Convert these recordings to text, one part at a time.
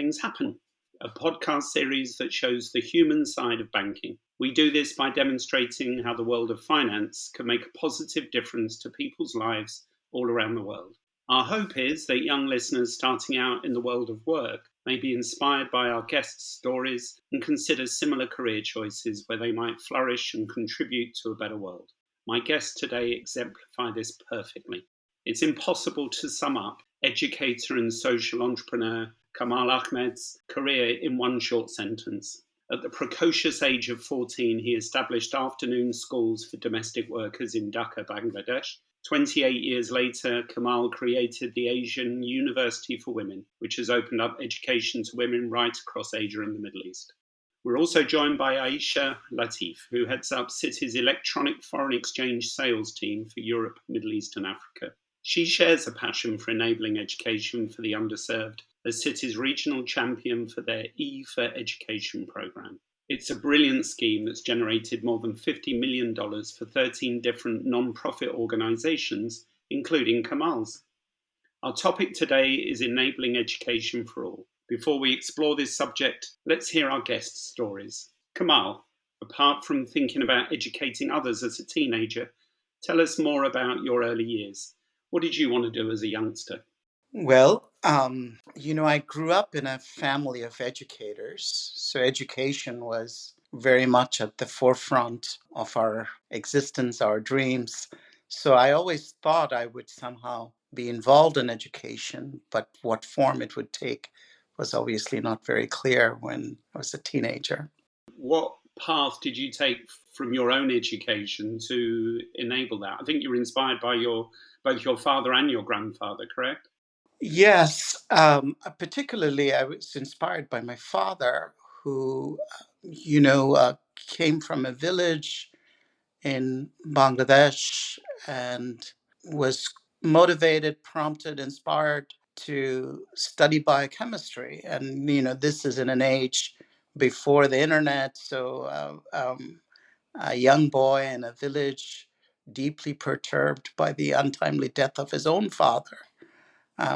Things Happen, a podcast series that shows the human side of banking. We do this by demonstrating how the world of finance can make a positive difference to people's lives all around the world. Our hope is that young listeners starting out in the world of work may be inspired by our guests' stories and consider similar career choices where they might flourish and contribute to a better world. My guests today exemplify this perfectly. It's impossible to sum up educator and social entrepreneur Kamal Ahmad's career in one short sentence. At the precocious age of 14, he established afternoon schools for domestic workers in Dhaka, Bangladesh. 28 years later, Kamal created the Asian University for Women, which has opened up education to women right across Asia and the Middle East. We're also joined by Ayesa Latif, who heads up Citi's electronic foreign exchange sales team for Europe, Middle East and Africa. She shares a passion for enabling education for the underserved as Citi's regional champion for their E for Education programme. It's a brilliant scheme that's generated more than $50 million for 13 different non-profit organisations, including Kamal's. Our topic today is enabling education for all. Before we explore this subject, let's hear our guests' stories. Kamal, apart from thinking about educating others as a teenager, tell us more about your early years. What did you want to do as a youngster? Well, I grew up in a family of educators, so education was very much at the forefront of our existence, our dreams. So I always thought I would somehow be involved in education, but what form it would take was obviously not very clear when I was a teenager. What path did you take from your own education to enable that? I think you were inspired by both your father and your grandfather, correct? Yes, particularly I was inspired by my father, who, came from a village in Bangladesh and was motivated, prompted, inspired to study biochemistry. And, this is in an age before the internet. So a young boy in a village, deeply perturbed by the untimely death of his own father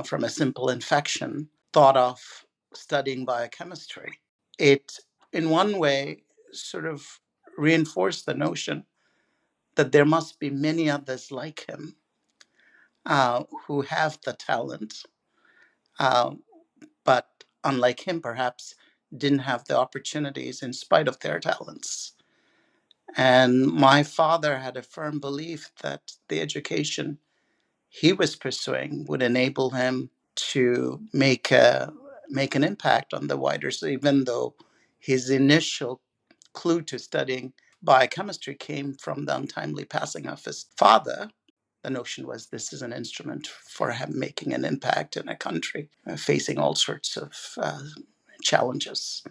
from a simple infection, thought of studying biochemistry. It, in one way, sort of reinforced the notion that there must be many others like him who have the talent, uh, but unlike him, perhaps didn't have the opportunities in spite of their talents. And my father had a firm belief that the education he was pursuing would enable him to make an impact on the wider. So even though his initial clue to studying biochemistry came from the untimely passing of his father, the notion was this is an instrument for him making an impact in a country facing all sorts of challenges.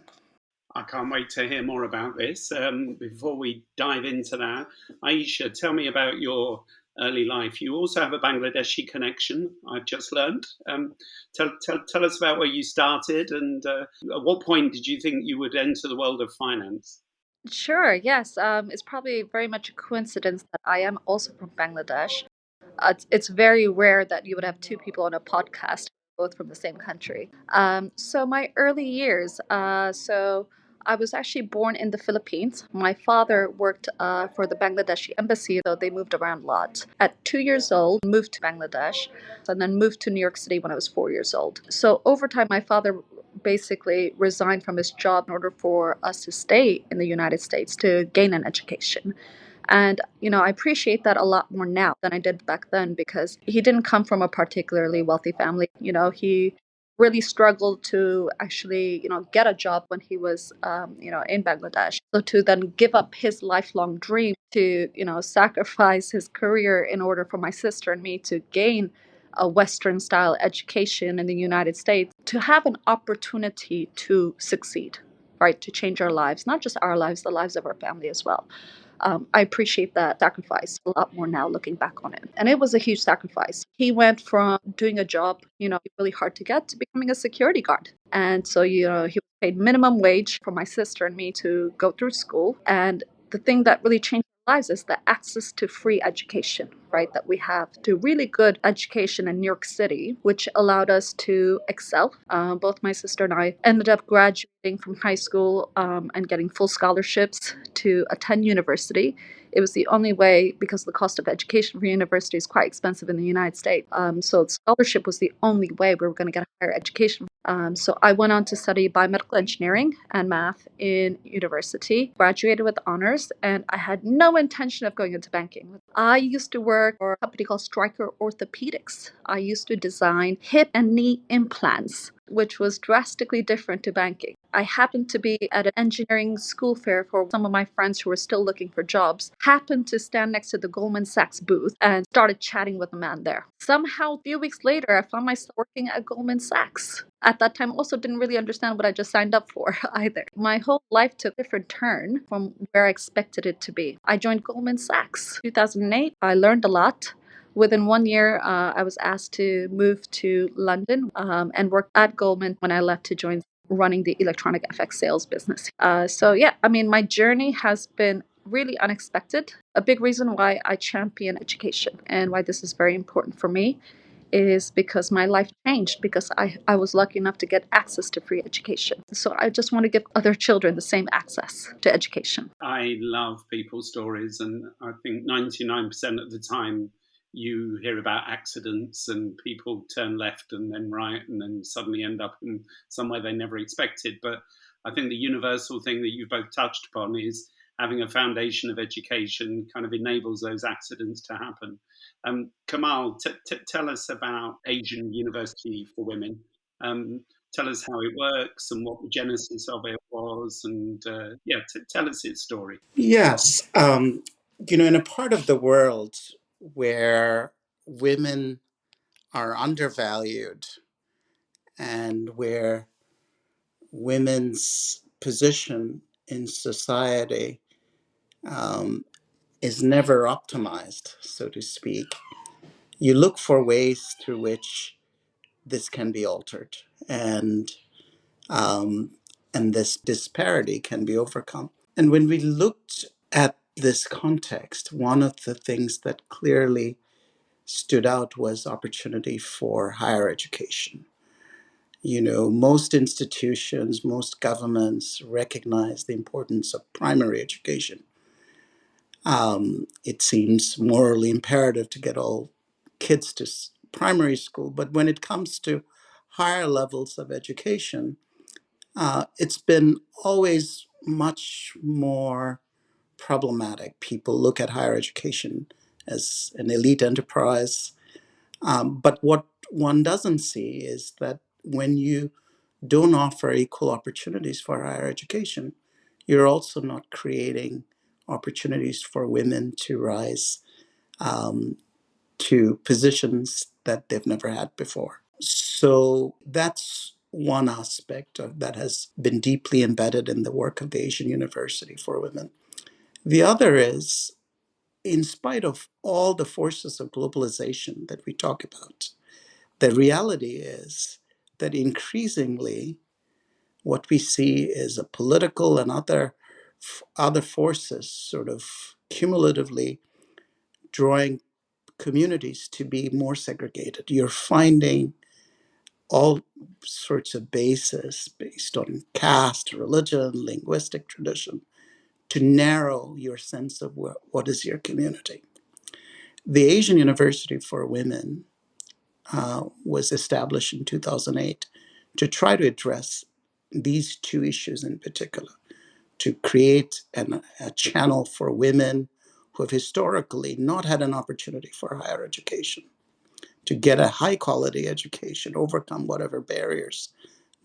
I can't wait to hear more about this. Before we dive into that, Aisha, tell me about your early life. You also have a Bangladeshi connection, I've just learned. Tell us about where you started and at what point did you think you would enter the world of finance? Sure, yes. It's probably very much a coincidence that I am also from Bangladesh. It's very rare that you would have two people on a podcast, both from the same country. So my early years, so I was actually born in the Philippines. My father worked for the Bangladeshi embassy, though they moved around a lot. At 2 years old, moved to Bangladesh, and then moved to New York City when I was 4 years old. So over time, my father basically resigned from his job in order for us to stay in the United States to gain an education. And, I appreciate that a lot more now than I did back then because he didn't come from a particularly wealthy family. He really struggled to actually, get a job when he was, in Bangladesh. So to then give up his lifelong dream to, sacrifice his career in order for my sister and me to gain a Western style education in the United States, to have an opportunity to succeed, right? To change our lives, not just our lives, the lives of our family as well. I appreciate that sacrifice a lot more now looking back on it. And it was a huge sacrifice. He went from doing a job, really hard to get to becoming a security guard. And so, he paid minimum wage for my sister and me to go through school. And the thing that really changed lives is the access to free education, right? That we have to really good education in New York City, which allowed us to excel. Both my sister and I ended up graduating from high school and getting full scholarships to attend university. It was the only way because the cost of education for university is quite expensive in the United States. So scholarship was the only way we were going to get a higher education. So I went on to study biomedical engineering and math in university, graduated with honors, and I had no intention of going into banking. I used to work for a company called Stryker Orthopedics. I used to design hip and knee implants, which was drastically different to banking. I happened to be at an engineering school fair for some of my friends who were still looking for jobs, happened to stand next to the Goldman Sachs booth and started chatting with a man there. Somehow, a few weeks later, I found myself working at Goldman Sachs. At that time, also didn't really understand what I just signed up for either. My whole life took a different turn from where I expected it to be. I joined Goldman Sachs 2008. I learned a lot. Within 1 year, I was asked to move to London and work at Goldman when I left to join running the electronic FX sales business. My journey has been really unexpected. A big reason why I champion education and why this is very important for me is because my life changed because I was lucky enough to get access to free education. So I just want to give other children the same access to education. I love people's stories, and I think 99% of the time you hear about accidents and people turn left and then right and then suddenly end up in somewhere they never expected. But I think the universal thing that you've both touched upon is having a foundation of education kind of enables those accidents to happen. Kamal, tell us about Asian University for Women. Um, Tell us how it works and what the genesis of it was, and tell us its story. Yes. In a part of the world where women are undervalued and where women's position in society um, is never optimized, so to speak, you look for ways through which this can be altered um, and this disparity can be overcome. And when we looked at this context, one of the things that clearly stood out was opportunity for higher education. Most institutions, most governments recognize the importance of primary education. It seems morally imperative to get all kids to primary school, but when it comes to higher levels of education, it's been always much more problematic. People look at higher education as an elite enterprise. But what one doesn't see is that when you don't offer equal opportunities for higher education, you're also not creating opportunities for women to rise um, to positions that they've never had before. So that's one aspect that has been deeply embedded in the work of the Asian University for Women. The other is, in spite of all the forces of globalization that we talk about, the reality is that increasingly what we see is a political and other forces sort of cumulatively drawing communities to be more segregated. You're finding all sorts of bases based on caste, religion, linguistic tradition to narrow your sense of what is your community. The Asian University for Women was established in 2008 to try to address these two issues in particular, to create a channel for women who have historically not had an opportunity for higher education, to get a high quality education, overcome whatever barriers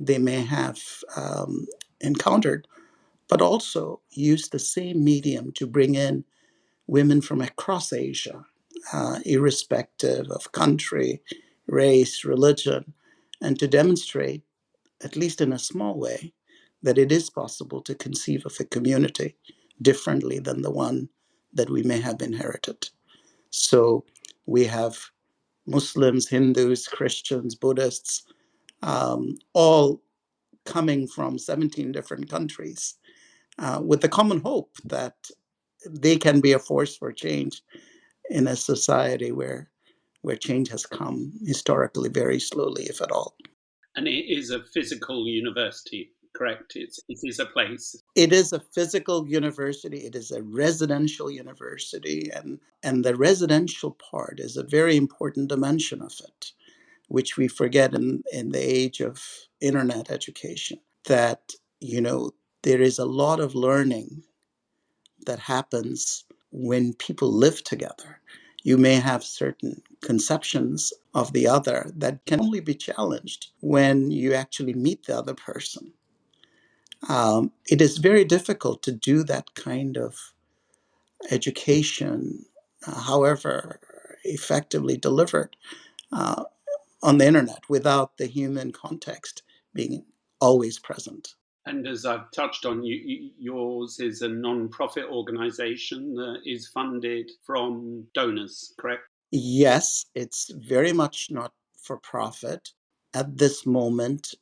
they may have encountered, but also use the same medium to bring in women from across Asia, irrespective of country, race, religion, and to demonstrate, at least in a small way, that it is possible to conceive of a community differently than the one that we may have inherited. So we have Muslims, Hindus, Christians, Buddhists, all coming from 17 different countries with the common hope that they can be a force for change in a society where change has come historically very slowly, if at all. And it is a physical university, correct? It is a place. It is a physical university. It is a residential university, and the residential part is a very important dimension of it, which we forget in the age of internet education. That there is a lot of learning that happens when people live together. You may have certain conceptions of the other that can only be challenged when you actually meet the other person. It is very difficult to do that kind of education, however effectively delivered, uh, on the internet without the human context being always present. And as I've touched on, yours is a non-profit organization that is funded from donors, correct? Yes, it's very much not for profit. At this moment,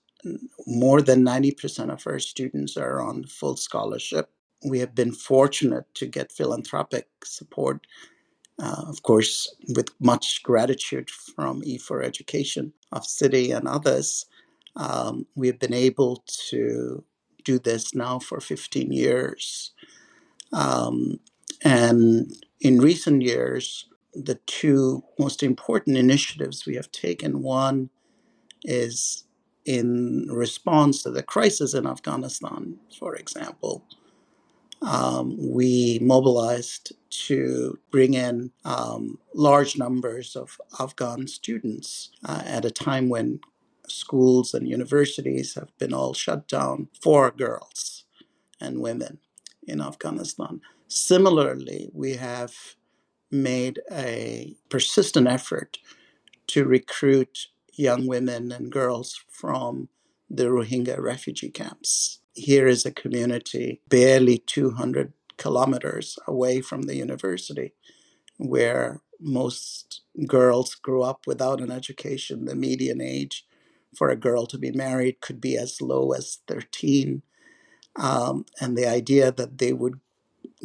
more than 90% of our students are on full scholarship. We have been fortunate to get philanthropic support, of course, with much gratitude from E4Education of Citi and others. We have been able to do this now for 15 years. Um, and in recent years, the two most important initiatives we have taken, one is in response to the crisis in Afghanistan, for example. We mobilized to bring in large numbers of Afghan students at a time when schools and universities have been all shut down for girls and women in Afghanistan. Similarly, we have made a persistent effort to recruit young women and girls from the Rohingya refugee camps. Here is a community barely 200 kilometers away from the university where most girls grew up without an education. The median age for a girl to be married could be as low as 13. And the idea that they would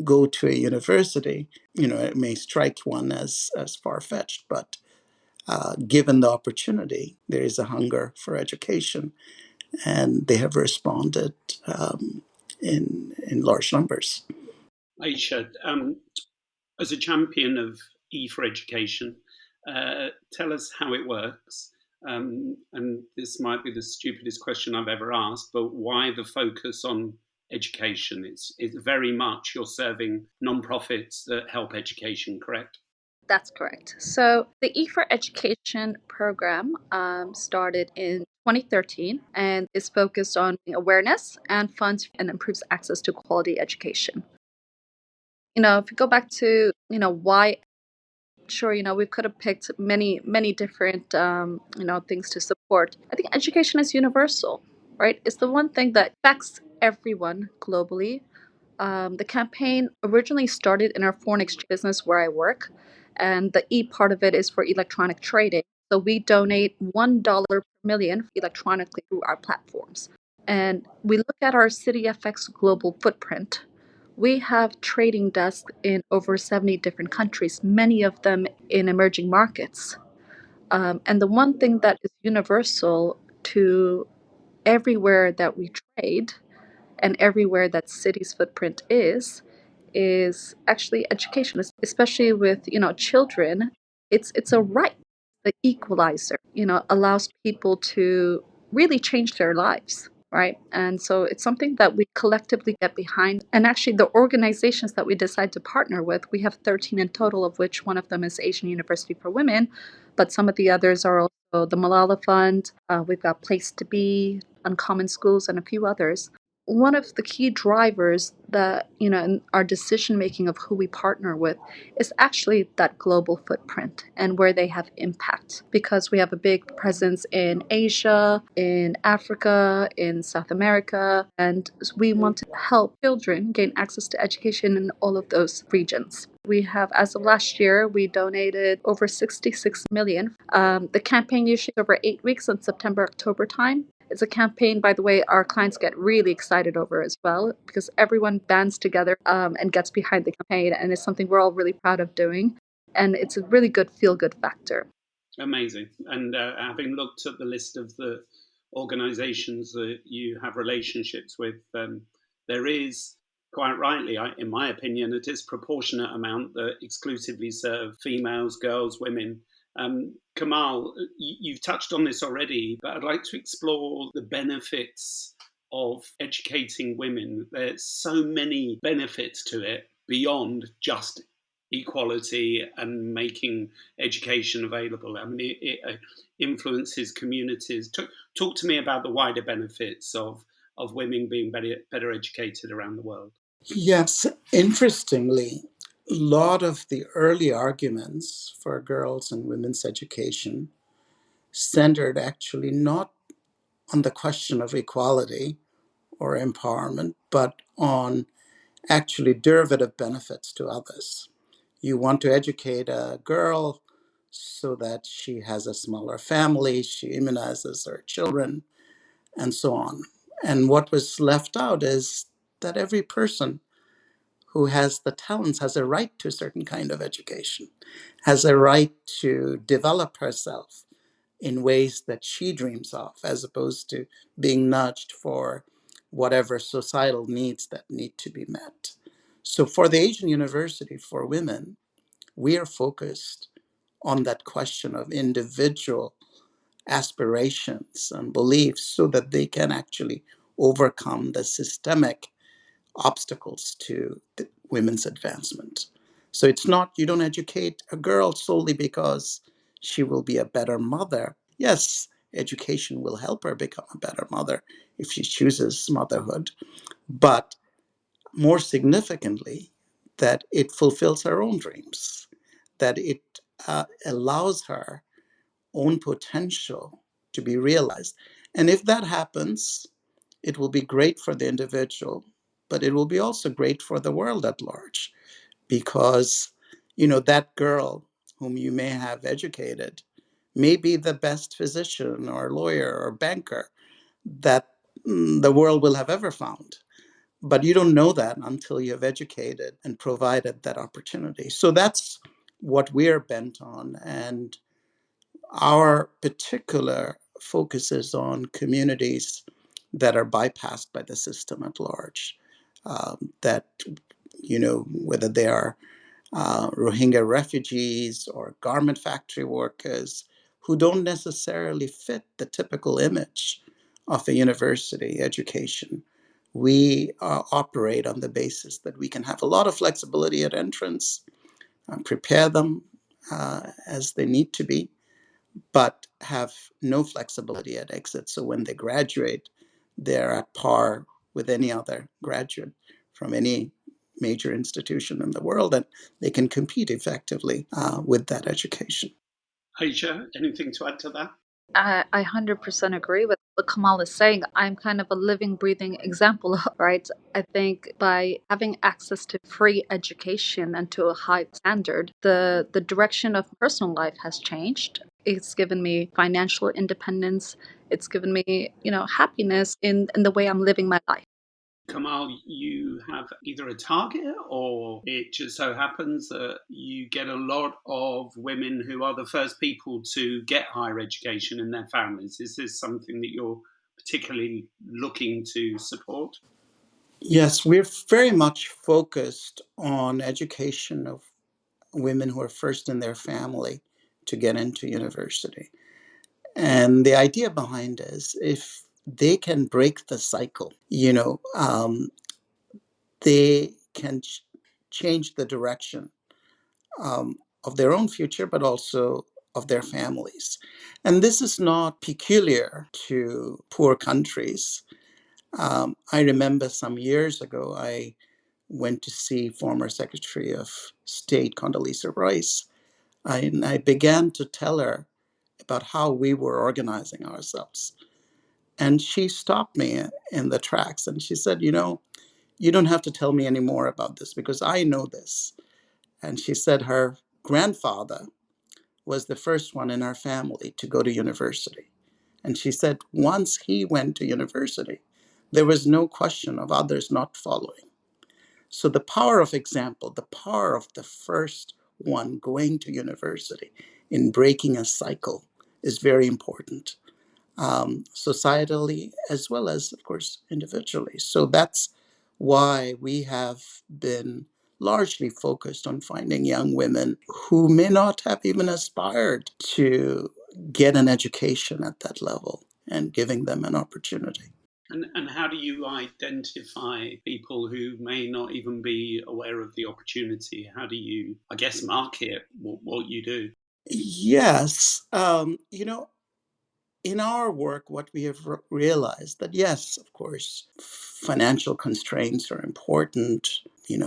go to a university, it may strike one as far fetched, but given the opportunity, there is a hunger for education, and they have responded in large numbers. Aisha, as a champion of E4Education, tell us how it works. And this might be the stupidest question I've ever asked, but why the focus on education? It's very much you're serving non-profits that help education, correct? That's correct. So the E4Education program started in 2013 and is focused on awareness and funds and improves access to quality education. If you go back to, why, sure, we could have picked many different, things to support. I think education is universal, right? It's the one thing that affects everyone globally. The campaign originally started in our foreign exchange business where I work, and the E part of it is for electronic trading. So we donate $1 per million electronically through our platforms. And we look at our CityFX global footprint. We have trading desks in over 70 different countries, many of them in emerging markets. And the one thing that is universal to everywhere that we trade and everywhere that Citi's footprint is actually education, especially with children. It's a right. The equalizer, allows people to really change their lives, right? And so it's something that we collectively get behind. And actually, the organizations that we decide to partner with, we have 13 in total, of which one of them is Asian University for Women, but some of the others are also the Malala Fund. We've got Place to Be, Uncommon Schools, and a few others. One of the key drivers that, in our decision making of who we partner with is actually that global footprint and where they have impact, because we have a big presence in Asia, in Africa, in South America, and we want to help children gain access to education in all of those regions. We have, as of last year, we donated over 66 million. The campaign usually is over 8 weeks in September, October time. It's a campaign, by the way, our clients get really excited over as well, because everyone bands together and gets behind the campaign, and it's something we're all really proud of doing. And it's a really good feel-good factor. Amazing. And having looked at the list of the organisations that you have relationships with, there is, quite rightly, in my opinion, a disproportionate amount that exclusively serve females, girls, women. Kamal, you've touched on this already, but I'd like to explore the benefits of educating women. There's so many benefits to it beyond just equality and making education available. I mean, it influences communities. Talk to me about the wider benefits of women being better educated around the world. Yes, interestingly, a lot of the early arguments for girls' and women's education centered actually not on the question of equality or empowerment, but on actually derivative benefits to others. You want to educate a girl so that she has a smaller family, she immunizes her children, and so on. And what was left out is that every person who has the talents has a right to a certain kind of education, has a right to develop herself in ways that she dreams of, as opposed to being nudged for whatever societal needs that need to be met. So for the Asian University for Women, we are focused on that question of individual aspirations and beliefs so that they can actually overcome the systemic obstacles to women's advancement. So it's not, you don't educate a girl solely because she will be a better mother. Yes, education will help her become a better mother if she chooses motherhood, but more significantly, that it fulfills her own dreams, that it allows her own potential to be realized. And if that happens, it will be great for the individual, but it will be also great for the world at large, because that girl whom you may have educated may be the best physician or lawyer or banker that the world will have ever found. But you don't know that until you have educated and provided that opportunity. So that's what we're bent on. And our particular focus is on communities that are bypassed by the system at large. That, whether they are Rohingya refugees or garment factory workers who don't necessarily fit the typical image of a university education. We operate on the basis that we can have a lot of flexibility at entrance, prepare them as they need to be, but have no flexibility at exit. So when they graduate, they're at par with any other graduate from any major institution in the world, and they can compete effectively with that education. Aisha, anything to add to that? I 100% agree with what Kamal is saying. I'm kind of a living, breathing example, right? I think by having access to free education and to a high standard, the direction of personal life has changed. It's given me financial independence. It's given me, happiness in the way I'm living my life. Kamal, you have either a target or it just so happens that you get a lot of women who are the first people to get higher education in their families. Is this something that you're particularly looking to support? Yes, we're very much focused on education of women who are first in their family to get into university. And the idea behind is if they can break the cycle, they can change the direction of their own future, but also of their families. And this is not peculiar to poor countries. I remember some years ago, I went to see former Secretary of State Condoleezza Rice, and I began to tell her about how we were organizing ourselves. And she stopped me in the tracks and she said, you don't have to tell me any more about this because I know this. And she said her grandfather was the first one in her family to go to university. And she said once he went to university, there was no question of others not following. So the power of example, the power of the first one going to university in breaking a cycle is very important, societally as well as, of course, individually. So that's why we have been largely focused on finding young women who may not have even aspired to get an education at that level and giving them an opportunity. And how do you identify people who may not even be aware of the opportunity? How do you, I guess, market what you do? Yes, in our work, what we have realized that yes, of course, financial constraints are important.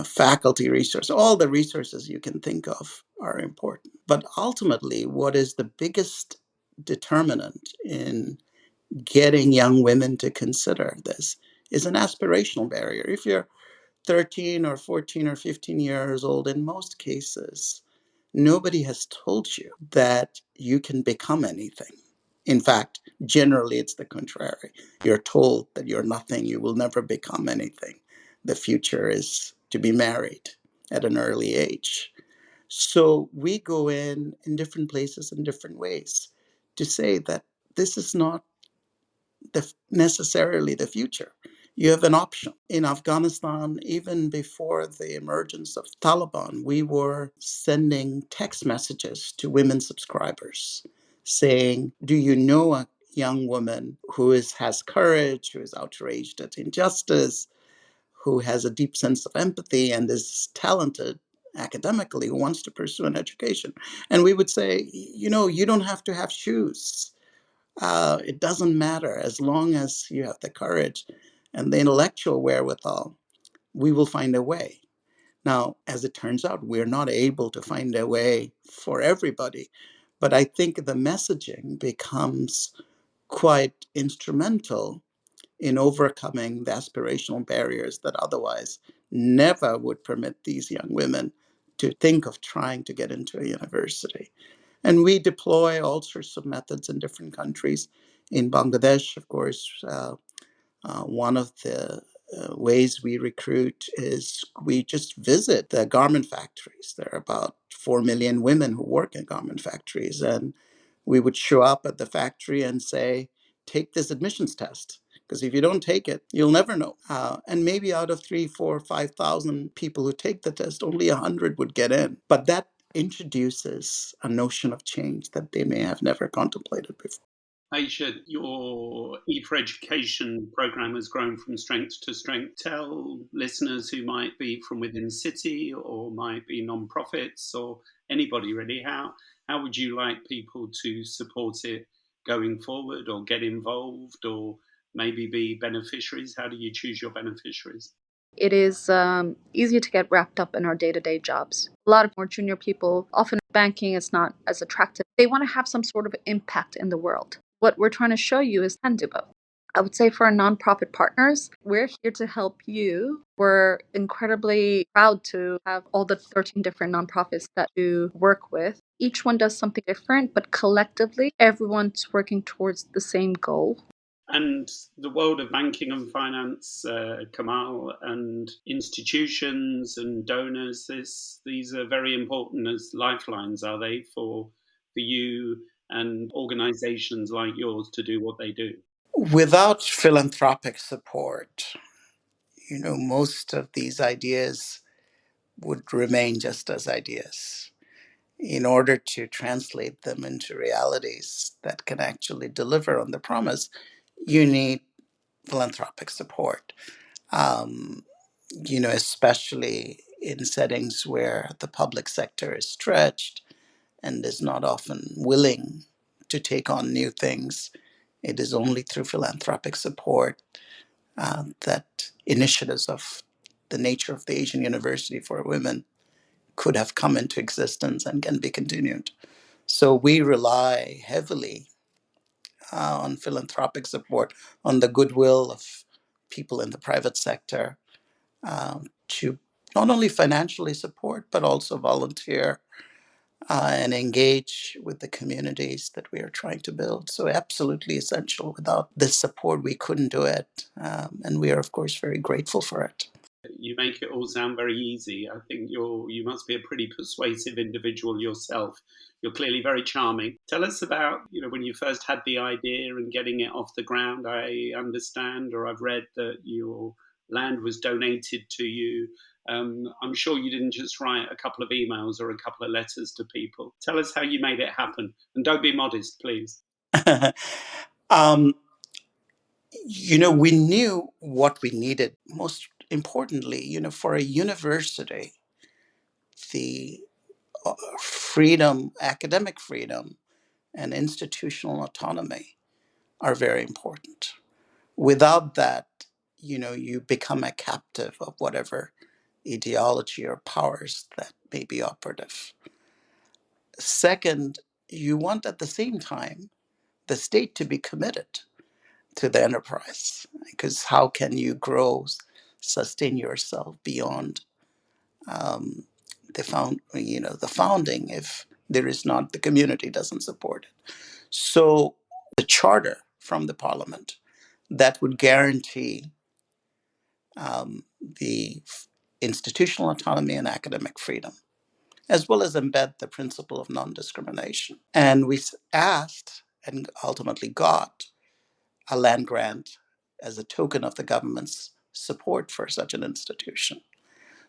Faculty resource, all the resources you can think of are important. But ultimately, what is the biggest determinant in getting young women to consider this is an aspirational barrier. If you're 13 or 14 or 15 years old, in most cases, nobody has told you that you can become anything. In fact, generally it's the contrary. You're told that you're nothing, you will never become anything. The future is to be married at an early age. So we go in different places in different ways to say that this is not necessarily the future. You have an option. In Afghanistan, even before the emergence of Taliban, we were sending text messages to women subscribers saying, do you know a young woman who has courage, who is outraged at injustice, who has a deep sense of empathy and is talented academically, who wants to pursue an education? And we would say, you don't have to have shoes. It doesn't matter as long as you have the courage and the intellectual wherewithal, we will find a way. Now, as it turns out, we're not able to find a way for everybody, but I think the messaging becomes quite instrumental in overcoming the aspirational barriers that otherwise never would permit these young women to think of trying to get into a university. And we deploy all sorts of methods in different countries. In Bangladesh, of course, one of the ways we recruit is we just visit the garment factories. There are about 4 million women who work in garment factories. And we would show up at the factory and say, take this admissions test. Because if you don't take it, you'll never know. And maybe out of 3, 4, 5,000 people who take the test, only 100 would get in. But that introduces a notion of change that they may have never contemplated before. Aisha, your E for Education program has grown from strength to strength. Tell listeners who might be from within Citi or might be non-profits or anybody really, how would you like people to support it going forward or get involved or maybe be beneficiaries? How do you choose your beneficiaries? It is easy to get wrapped up in our day to day jobs. A lot of more junior people, often banking is not as attractive. They want to have some sort of impact in the world. What we're trying to show you is can do both. I would say for our nonprofit partners, we're here to help you. We're incredibly proud to have all the 13 different nonprofits that you work with. Each one does something different, but collectively, everyone's working towards the same goal. And the world of banking and finance, Kamal, and institutions and donors, these are very important as lifelines, are they, for you and organizations like yours to do what they do? Without philanthropic support, most of these ideas would remain just as ideas. In order to translate them into realities that can actually deliver on the promise, you need philanthropic support, um, especially in settings where the public sector is stretched and is not often willing to take on new things. It is only through philanthropic support that initiatives of the nature of the Asian University for Women could have come into existence and can be continued. So we rely heavily on philanthropic support, on the goodwill of people in the private sector to not only financially support, but also volunteer and engage with the communities that we are trying to build. So absolutely essential. Without this support, we couldn't do it. And we are, of course, very grateful for it. You make it all sound very easy. I think you must be a pretty persuasive individual yourself. You're clearly very charming. Tell us about, when you first had the idea and getting it off the ground. I understand, or I've read, that your land was donated to you. I'm sure you didn't just write a couple of emails or a couple of letters to people. Tell us how you made it happen, and don't be modest, please. um, we knew what we needed. Most importantly, for a university, the freedom, academic freedom, and institutional autonomy are very important. Without that, you become a captive of whatever ideology or powers that may be operative. Second, you want at the same time the state to be committed to the enterprise, because how can you grow, sustain yourself beyond um, the founding if there is not, the community doesn't support it. So the charter from the parliament that would guarantee the institutional autonomy and academic freedom, as well as embed the principle of non-discrimination. And we asked and ultimately got a land grant as a token of the government's support for such an institution.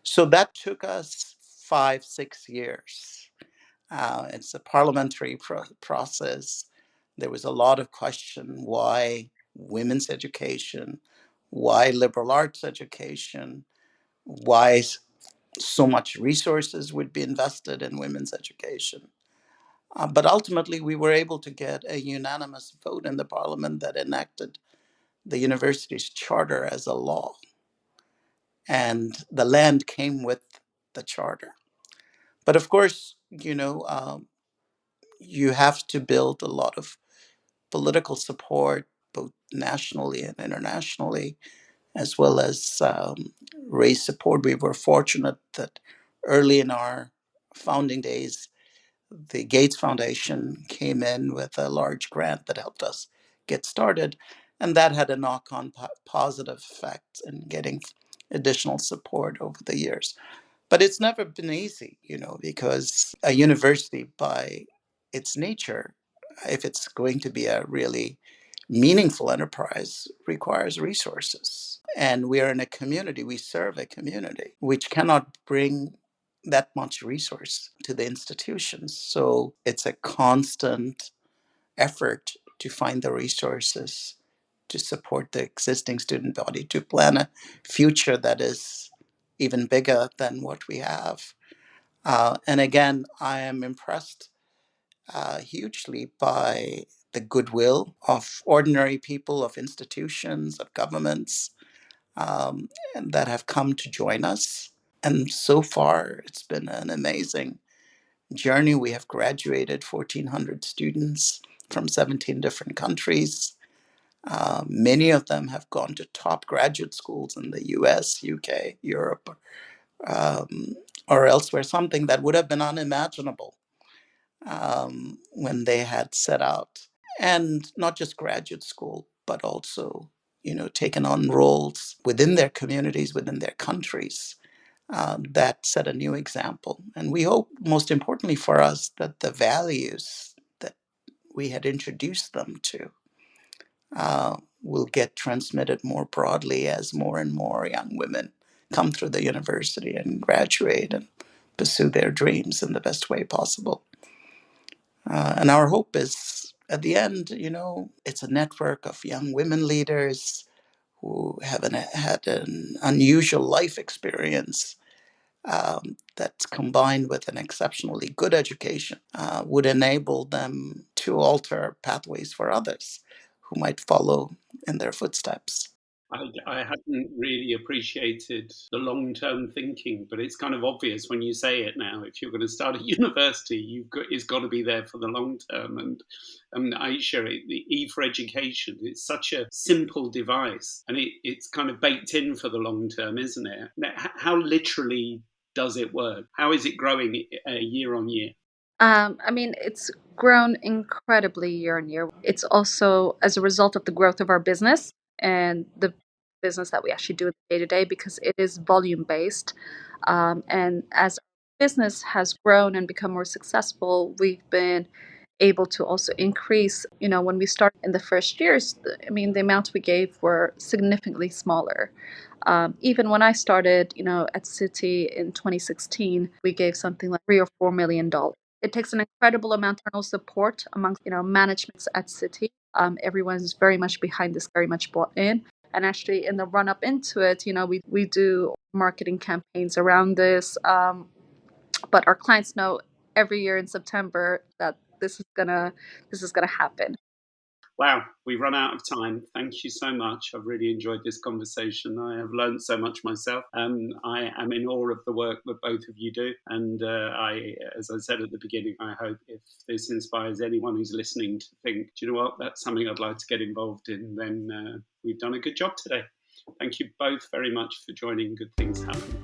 So that took us 5, 6 years. It's a parliamentary process. There was a lot of question: why women's education? Why liberal arts education? Why so much resources would be invested in women's education? But ultimately, we were able to get a unanimous vote in the parliament that enacted the university's charter as a law, and the land came with the charter. But of course, you have to build a lot of political support, both nationally and internationally, as well as raise support. We were fortunate that early in our founding days, the Gates Foundation came in with a large grant that helped us get started. And that had a knock on positive effect in getting additional support over the years. But it's never been easy, because a university, by its nature, if it's going to be a really meaningful enterprise, requires resources. And we are in a community, we serve a community which cannot bring that much resource to the institutions. So it's a constant effort to find the resources to support the existing student body, to plan a future that is even bigger than what we have. And again, I am impressed hugely by the goodwill of ordinary people, of institutions, of governments, and that have come to join us. And so far, it's been an amazing journey. We have graduated 1,400 students from 17 different countries. Many of them have gone to top graduate schools in the US, UK, Europe, um, or elsewhere, something that would have been unimaginable when they had set out. And not just graduate school, but also, taken on roles within their communities, within their countries, that set a new example. And we hope, most importantly for us, that the values that we had introduced them to will get transmitted more broadly as more and more young women come through the university and graduate and pursue their dreams in the best way possible. And our hope is, at the end, it's a network of young women leaders who have had an unusual life experience, that's combined with an exceptionally good education, would enable them to alter pathways for others who might follow in their footsteps. I hadn't really appreciated the long term thinking, but it's kind of obvious when you say it now. If you're going to start a university, it's got to be there for the long term. And Aisha, the E for education, it's such a simple device, and it's kind of baked in for the long term, isn't it? Now, how literally does it work? How is it growing year on year? I mean, it's grown incredibly year on year. It's also as a result of the growth of our business and the business that we actually do day to day because it is volume based. And as our business has grown and become more successful, we've been able to also increase. When we started in the first years, I mean, the amounts we gave were significantly smaller. Even when I started, at Citi in 2016, we gave something like $3 or $4 million. It takes an incredible amount of internal support amongst, managements at Citi. Everyone's very much behind this, very much bought in. And actually, in the run up into it, we do marketing campaigns around this. But our clients know every year in September that this is gonna happen. Wow, we've run out of time. Thank you so much. I've really enjoyed this conversation. I have learned so much myself. I am in awe of the work that both of you do. And as I said at the beginning, I hope if this inspires anyone who's listening to think, do you know what, that's something I'd like to get involved in, then we've done a good job today. Thank you both very much for joining Good Things Happen.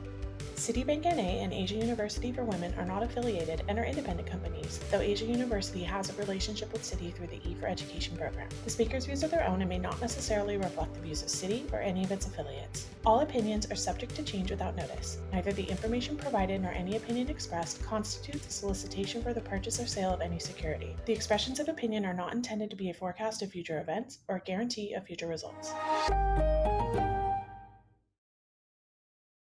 Citibank NA and Asia University for Women are not affiliated and are independent companies, though Asia University has a relationship with Citi through the E for Education program. The speakers' views are their own and may not necessarily reflect the views of Citi or any of its affiliates. All opinions are subject to change without notice. Neither the information provided nor any opinion expressed constitutes a solicitation for the purchase or sale of any security. The expressions of opinion are not intended to be a forecast of future events or a guarantee of future results.